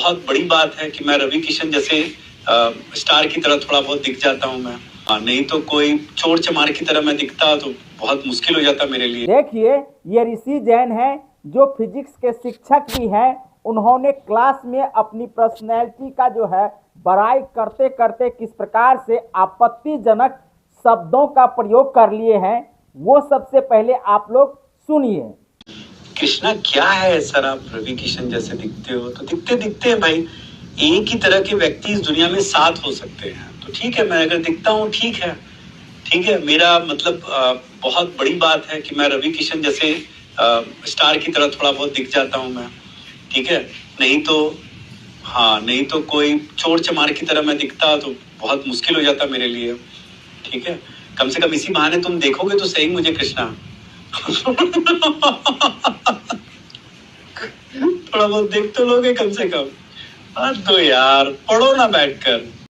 बहुत बड़ी बात है कि मैं रवि किशन जैसे स्टार की तरह थोड़ा बहुत दिख जाता हूँ मैं। नहीं तो कोई चोर चमार की तरह मैं दिखता तो बहुत मुश्किल हो जाता मेरे लिए। देखिए, ये ऋषि जैन है जो फिजिक्स के शिक्षक भी हैं। उन्होंने क्लास में अपनी पर्सनैलिटी का जो है बड़ाई करते करते किस प्रकार से आपत्तिजनक शब्दों का प्रयोग कर लिए हैं, वो सबसे पहले आप लोग सुनिए। कृष्णा क्या है सर, आप रवि किशन जैसे दिखते हो तो दिखते दिखते भाई एक ही तरह के व्यक्ति इस दुनिया में 7 हो सकते हैं। तो ठीक है, मैं अगर दिखता हूँ ठीक है, ठीक है। मेरा मतलब बहुत बड़ी बात है कि मैं रवि किशन जैसे स्टार की तरह थोड़ा बहुत दिख जाता हूँ मैं, ठीक है। नहीं तो कोई चोर चमार की तरह मैं दिखता तो बहुत मुश्किल हो जाता मेरे लिए, ठीक है। कम से कम इसी बहाने तुम देखोगे तो सही मुझे कृष्णा। थोड़ा बहुत देख तो लोगे कम से कम। हाँ तो यार पढ़ो ना बैठकर।